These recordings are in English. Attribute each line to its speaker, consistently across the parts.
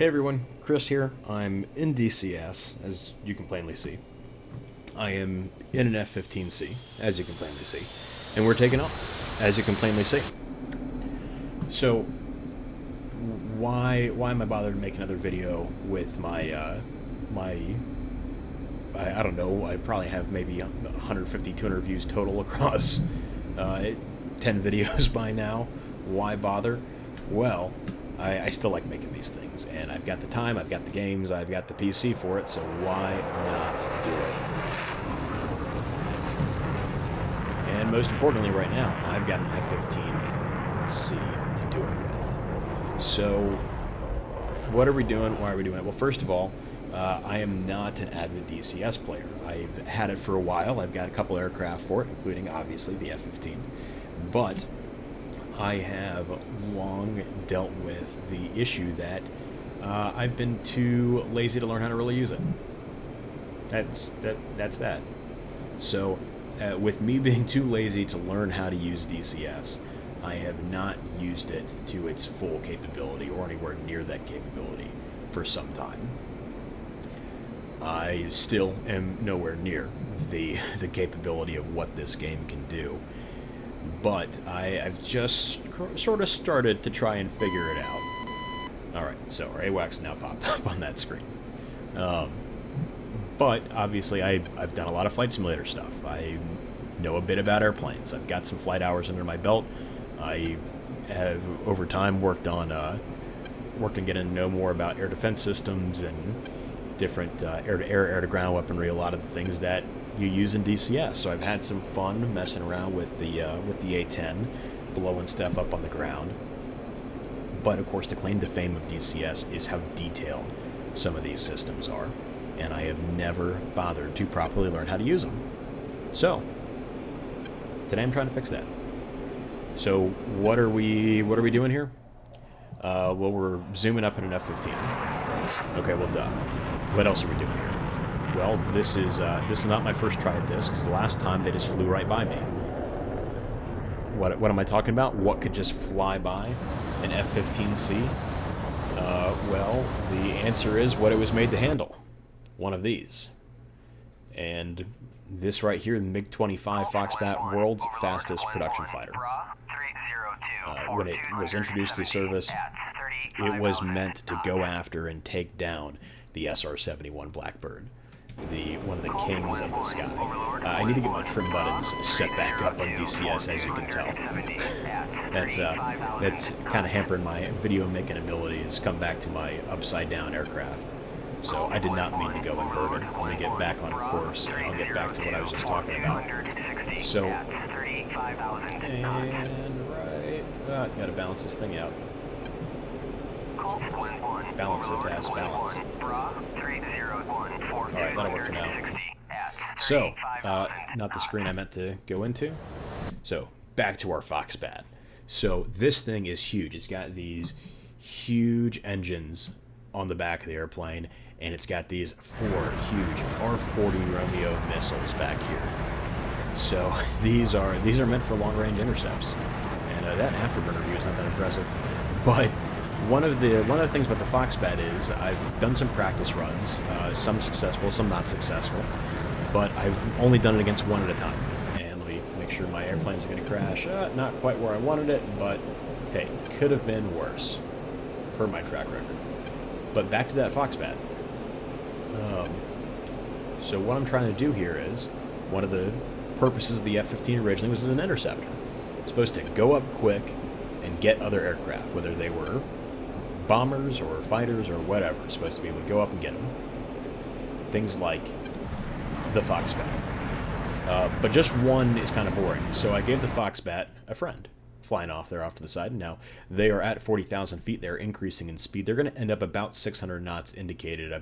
Speaker 1: Hey everyone, Chris here. I'm in DCS, as you can plainly see. I am in an F-15C, as you can plainly see. And we're taking off, as you can plainly see. So, why am I bothered to make another video with I don't know, I probably have maybe 150, 200 views total across 10 videos by now. Why bother? Well, I still like making these things, and I've got the time, I've got the games, I've got the PC for it, so why not do it? And most importantly right now, I've got an F-15C to do it with. So, what are we doing? Why are we doing it? Well, first of all, I am not an avid DCS player. I've had it for a while. I've got a couple aircraft for it, including, obviously, the F-15. But I have long dealt with the issue that I've been too lazy to learn how to really use it. That's that. So, with me being too lazy to learn how to use DCS, I have not used it to its full capability or anywhere near that capability for some time. I still am nowhere near the capability of what this game can do. But I've just sort of started to try and figure it out. Alright, so our AWACS now popped up on that screen. But, obviously, I've done a lot of flight simulator stuff. I know a bit about airplanes. I've got some flight hours under my belt. I have, over time, worked on getting to know more about air defense systems and different air-to-air, air-to-ground weaponry, a lot of the things that you use in DCS. So I've had some fun messing around with the A-10, blowing stuff up on the ground. But of course, the claim to fame of DCS is how detailed some of these systems are, and I have never bothered to properly learn how to use them. So today I'm trying to fix that. So what are we doing here? Well, we're zooming up in an F-15. Okay, well, duh. What else are we doing here? Well, this is not my first try at this, because the last time they just flew right by me. What am I talking about? What could just fly by an F-15C? Well, the answer is what it was made to handle. One of these. And this right here, the MiG-25 Foxbat, world's fastest production fighter. When it was introduced to service, it was meant to go after and take down the SR-71 Blackbird. One of the kings of the sky. I need to get my trim buttons set back up on DCS, as you can tell. That's kind of hampering my video making abilities. Come back to my upside down aircraft. So I did not mean to go inverted. Let me get back on course, and I'll get back to what I was just talking about. So, and right, gotta balance this thing out. Balance, task, balance. Alright, that'll work for now. So, not the screen I meant to go into. So, back to our Foxbat. So, this thing is huge. It's got these huge engines on the back of the airplane, and it's got these 4 huge R-40 Romeo missiles back here. So, these are meant for long-range intercepts. And that afterburner view is not that impressive. But one of the things about the Foxbat is I've done some practice runs, some successful, some not successful, but I've only done it against one at a time. And let me make sure my airplane's going to crash. Not quite where I wanted it, but hey, could have been worse, per my track record. But back to that Foxbat. So what I'm trying to do here is, one of the purposes of the F-15 originally was as an interceptor. It's supposed to go up quick and get other aircraft, whether they were bombers or fighters or whatever. It's supposed to be able to go up and get them. Things like the Foxbat. But just one is kind of boring. So I gave the Foxbat a friend, flying off there off to the side. Now, they are at 40,000 feet. They're increasing in speed. They're going to end up about 600 knots indicated,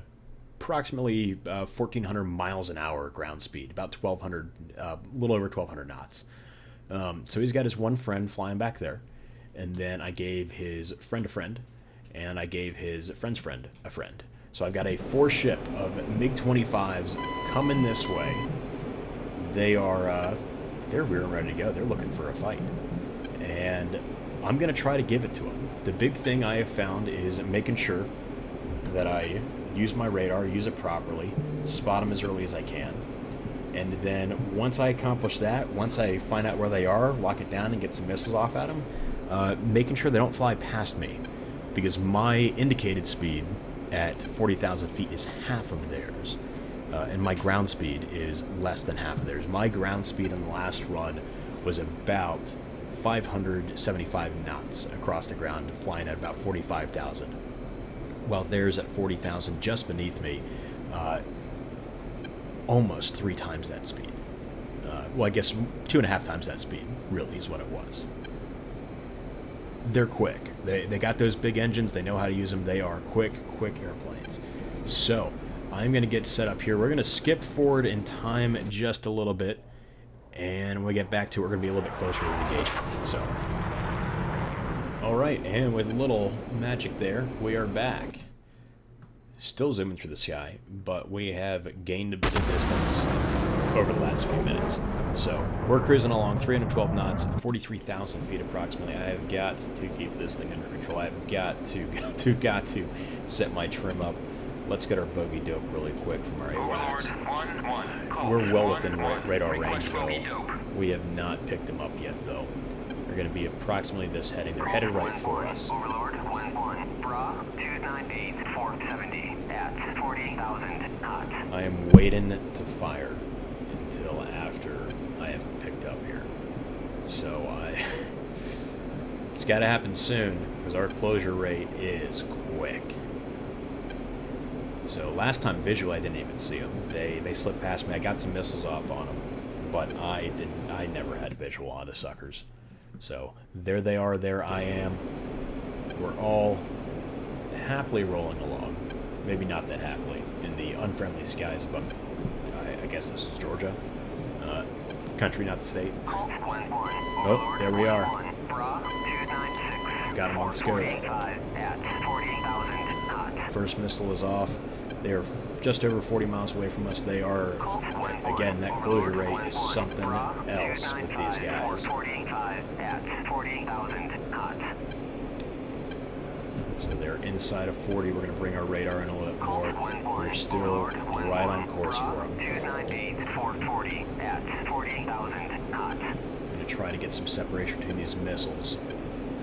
Speaker 1: approximately 1,400 miles an hour ground speed, about 1,200, a little over 1,200 knots. So he's got his one friend flying back there. And then I gave his friend a friend, and I gave his friend's friend a friend. So I've got a 4-ship of MiG-25s coming this way. They're rear and ready to go. They're looking for a fight. And I'm going to try to give it to them. The big thing I have found is making sure that I use my radar, use it properly, spot them as early as I can. And then once I accomplish that, once I find out where they are, lock it down and get some missiles off at them, making sure they don't fly past me. Because my indicated speed at 40,000 feet is half of theirs. And my ground speed is less than half of theirs. My ground speed on the last run was about 575 knots across the ground, flying at about 45,000. While theirs at 40,000, just beneath me, almost 3 times that speed. Well, I guess 2.5 times that speed, really, is what it was. They're quick. They got those big engines. They know how to use them. They are quick airplanes. So I'm going to get set up here. We're going to skip forward in time just a little bit. And when we get back to it, we're going to be a little bit closer to the engagement. So, alright, and with a little magic there, we are back. Still zooming through the sky, but we have gained a bit of distance over the last few minutes. So, we're cruising along 312 knots at 43,000 feet approximately. I have got to keep this thing under control. I've got to set my trim up. Let's get our bogey dope really quick from our AWACS. We're well within radar range, though. We have not picked them up yet, though. They're going to be approximately this heading. They're headed right for us.
Speaker 2: Overlord, 1-1, Bra, 298, 470, at 40,000 knots.
Speaker 1: I am waiting to fire until after I have picked up here. So, it's got to happen soon, because our closure rate is quick. So last time visually I didn't even see them. They slipped past me. I got some missiles off on them, but I never had visual on the suckers. So there they are. There I am. We're all happily rolling along. Maybe not that happily in the unfriendly skies above. I guess this is Georgia, country, not the state. Oh, there we are. Got them on scope. First missile is off. They are just over 40 miles away from us. They are, again, that closure rate is something else with these guys. So they're inside of 40. We're going to bring our radar in a little bit more. We're still right on course for them. I'm going to try to get some separation between these missiles.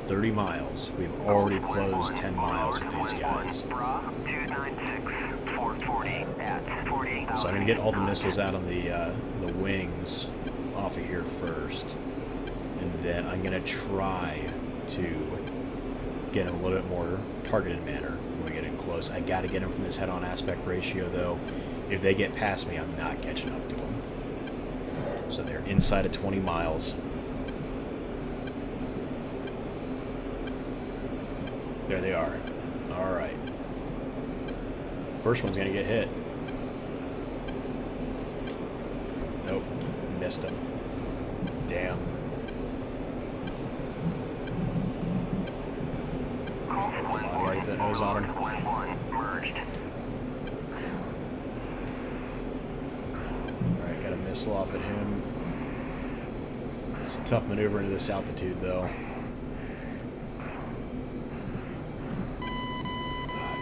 Speaker 1: 30 miles. We've already closed 10 miles with these guys. So I'm going to get all the missiles out on the wings off of here first. And then I'm going to try to get them a little bit more targeted manner when we get in close. I got to get them from this head-on aspect ratio, though. If they get past me, I'm not catching up to them. So they're inside of 20 miles. There they are. Alright. First one's going to get hit. Nope. Missed him. Damn. Come on, right that nose on him. Alright, got a missile off at him. It's a tough maneuver into this altitude, though.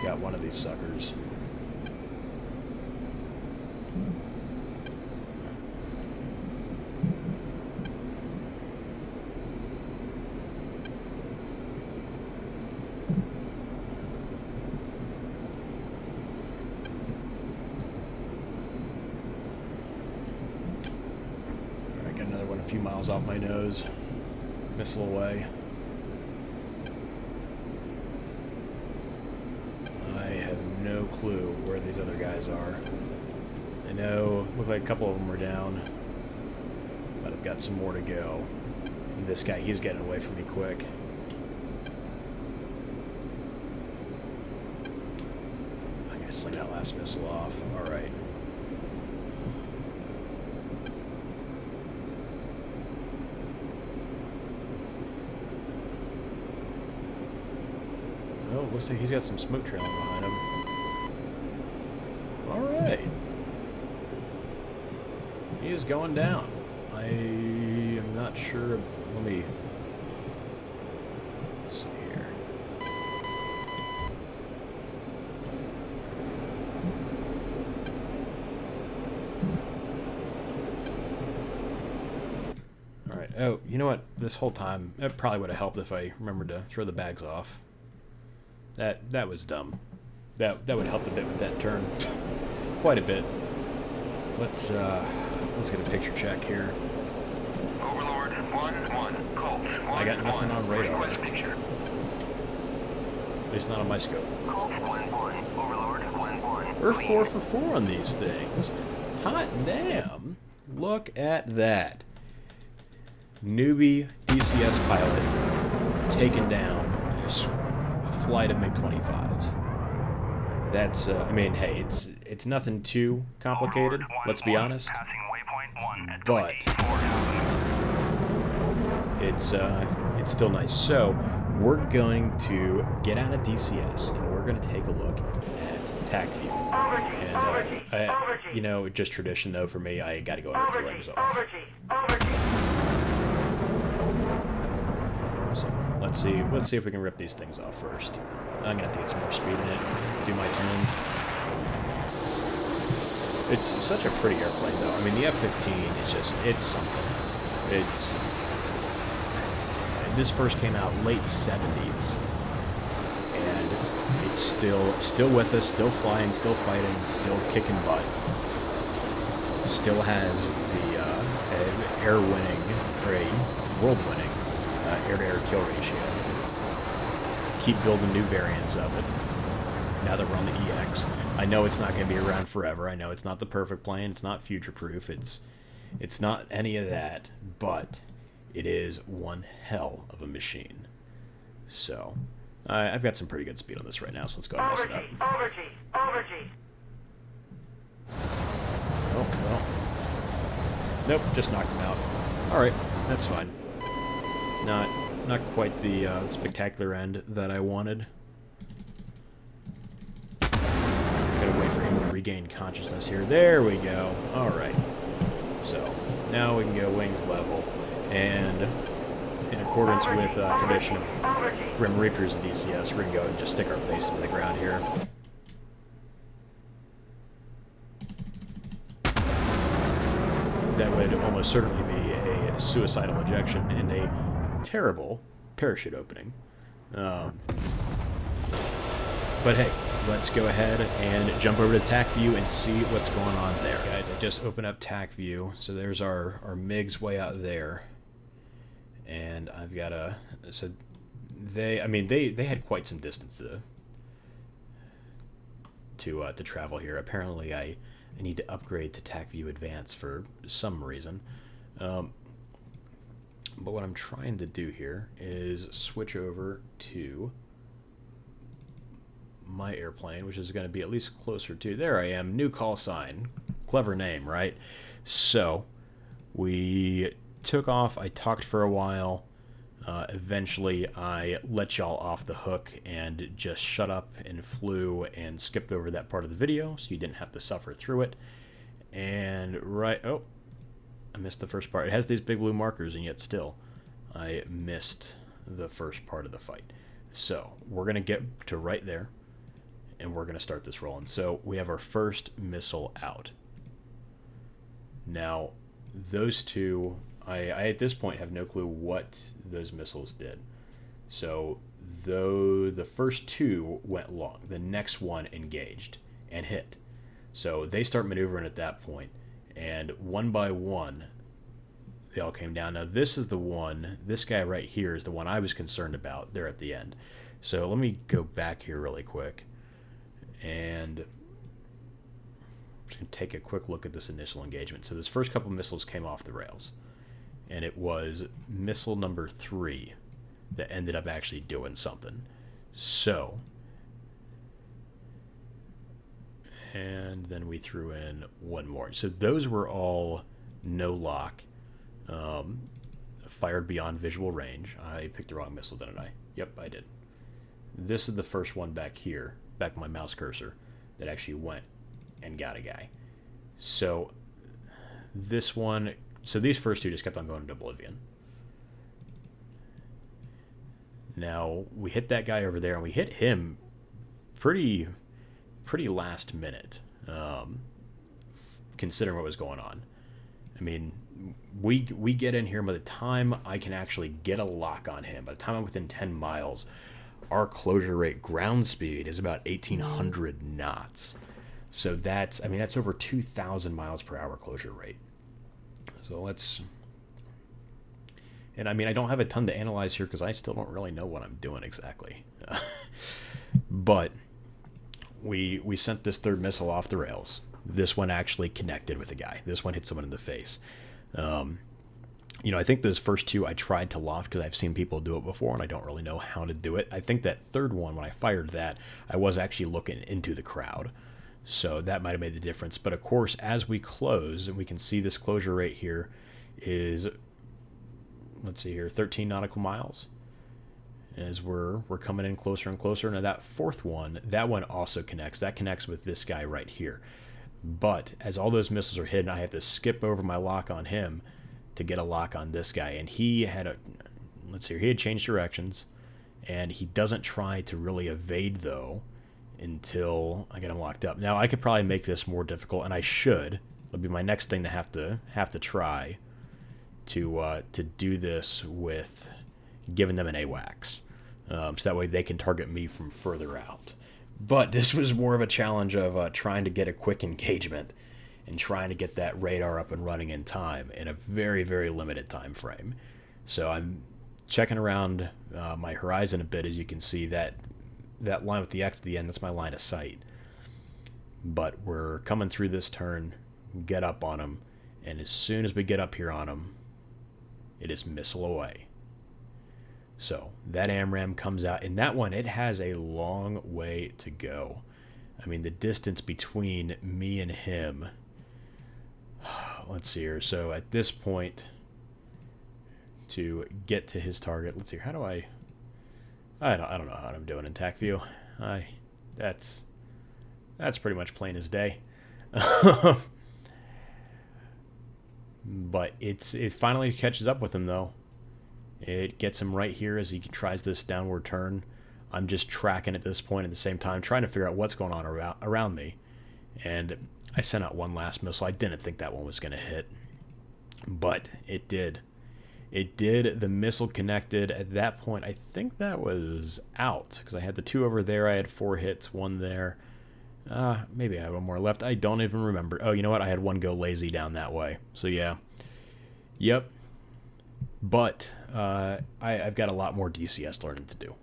Speaker 1: Got one of these suckers. Alright, got another one a few miles off my nose. Missile away. No clue where these other guys are. I know, look like a couple of them are down, but I've got some more to go. And this guy, he's getting away from me quick. I'm gonna sling that last missile off. Alright. Oh, looks like he's got some smoke trailing behind him. Alright. He is going down. I am not sure. Let me see here. Oh, you know what? This whole time, it probably would have helped if I remembered to throw the bags off. That was dumb. That would have helped a bit with that turn. Quite a bit. Let's get a picture check here.
Speaker 2: Overlord 1-1, Colt 1-1.
Speaker 1: I got nothing on radar.
Speaker 2: Request picture.
Speaker 1: At least not on my scope.
Speaker 2: Colt 1-1, Overlord 1-1.
Speaker 1: We're
Speaker 2: Clear.
Speaker 1: 4 for 4 on these things. Hot damn. Look at that. Newbie DCS pilot taken down a flight of MiG-25s. That's, I mean, hey, it's nothing too complicated, let's be honest.
Speaker 2: Passing waypoint 1 at
Speaker 1: But
Speaker 2: 24,000.
Speaker 1: it's still nice. So we're going to get out of DCS and we're going to take a look at TacView. And you know, just tradition though for me, I got to go over the wings off. So let's see if we can rip these things off first. I'm gonna have to get some more speed in it. Do my turn. It's such a pretty airplane though. I mean, the F-15 is it's something. This first came out late 70s, and it's still with us, still flying, still fighting, still kicking butt. Still has the air-winning, or a world-winning air-to-air kill ratio. Keep building new variants of it. Now that we're on the EX, I know it's not going to be around forever. I know it's not the perfect plane. It's not future-proof. It's not any of that, but it is one hell of a machine. So, I've got some pretty good speed on this right now, so let's go ahead and mess it up. Oh, well. Nope, just knocked him out. Alright, that's fine. Not quite the spectacular end that I wanted. Gotta wait for him to regain consciousness here. There we go. Alright. So, now we can go wings level. And in accordance with tradition of Grim Reapers and DCS, we're going to go and just stick our face into the ground here. That would almost certainly be a suicidal ejection and a terrible parachute opening. But hey, let's go ahead and jump over to TacView and see what's going on there. Guys, I just opened up TacView, so there's our MiGs way out there. And I've got a... So they had quite some distance to travel here. Apparently I need to upgrade to TacView Advanced for some reason. But what I'm trying to do here is switch over to my airplane, which is going to be at least closer to... There I am, new call sign. Clever name, right? So, we took off, I talked for a while. Eventually, I let y'all off the hook and just shut up and flew and skipped over that part of the video, so you didn't have to suffer through it. And oh, I missed the first part. It has these big blue markers, and yet still, I missed the first part of the fight. So, we're going to get to right there, and we're going to start this rolling. So, we have our first missile out. Now, those two... I at this point have no clue what those missiles did. So, though the first two went long, the next one engaged and hit. So, they start maneuvering at that point, and one by one, they all came down. Now, this is the one, this guy right here is the one I was concerned about there at the end. So, let me go back here really quick, and I'm just going to take a quick look at this initial engagement. So, this first couple missiles came off the rails. And it was missile number 3 that ended up actually doing something. So, and then we threw in one more. So those were all no lock, fired beyond visual range. I picked the wrong missile, didn't I? Yep, I did. This is the first one back here, back my mouse cursor, that actually went and got a guy. So this one... So these first two just kept on going into oblivion. Now, we hit that guy over there, and we hit him pretty last minute, considering what was going on. I mean, we get in here, and by the time I can actually get a lock on him, by the time I'm within 10 miles, our closure rate ground speed is about 1,800 knots. So that's over 2,000 miles per hour closure rate. So let's, and I don't have a ton to analyze here because I still don't really know what I'm doing exactly. But we sent this third missile off the rails. This one actually connected with a guy. This one hit someone in the face. I think those first two I tried to loft because I've seen people do it before, and I don't really know how to do it. I think that third one, when I fired that, I was actually looking into the crowd. So that might have made the difference. But of course, as we close, and we can see this closure rate here is, let's see here, 13 nautical miles. As we're coming in closer and closer. Now that fourth one, that one also connects. That connects with this guy right here. But as all those missiles are hidden, I have to skip over my lock on him to get a lock on this guy. And he had he had changed directions. And he doesn't try to really evade, though, until I get him locked up. Now, I could probably make this more difficult, and I should. It'll be my next thing to have to try to do this with giving them an AWACS. So that way they can target me from further out. But this was more of a challenge of trying to get a quick engagement and trying to get that radar up and running in time in a very, very limited time frame. So I'm checking around my horizon a bit. As you can see, that line with the X at the end, that's my line of sight. But we're coming through this turn, get up on them, and as soon as we get up here on them, it is missile away. So that AMRAAM comes out, and that one, it has a long way to go. The distance between me and him, let's see here. So at this point, to get to his target, let's see, how do I don't know how I'm doing in TacView. That's pretty much plain as day. But it finally catches up with him, though. It gets him right here as he tries this downward turn. I'm just tracking at this point at the same time, trying to figure out what's going on around me. And I sent out one last missile. I didn't think that one was going to hit, but it did. It did. The missile connected. At that point, I think that was out, because I had the two over there. I had 4 hits, one there. Maybe I had one more left. I don't even remember. Oh, you know what? I had one go lazy down that way. So, yeah. Yep. But I've got a lot more DCS learning to do.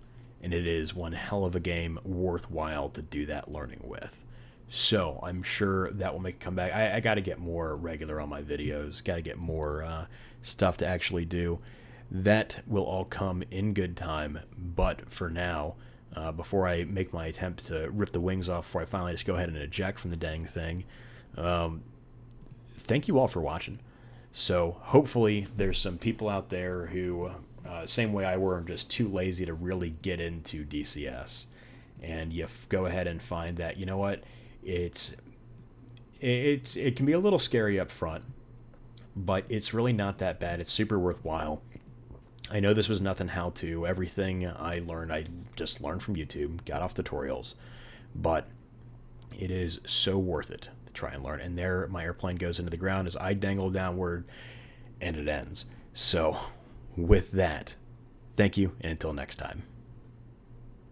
Speaker 1: And it is one hell of a game worthwhile to do that learning with. So I'm sure that will make a comeback. I got to get more regular on my videos. Got to get more stuff to actually do. That will all come in good time. But for now, before I make my attempt to rip the wings off, before I finally just go ahead and eject from the dang thing, thank you all for watching. So hopefully there's some people out there who, same way I were, I'm just too lazy to really get into DCS. And you go ahead and find that, you know what, it can be a little scary up front, but it's really not that bad. It's super worthwhile. I know this was nothing how-to. Everything I learned, I just learned from YouTube, got off tutorials. But it is so worth it to try and learn. And there my airplane goes into the ground as I dangle downward, and it ends. So with that, thank you, and until next time.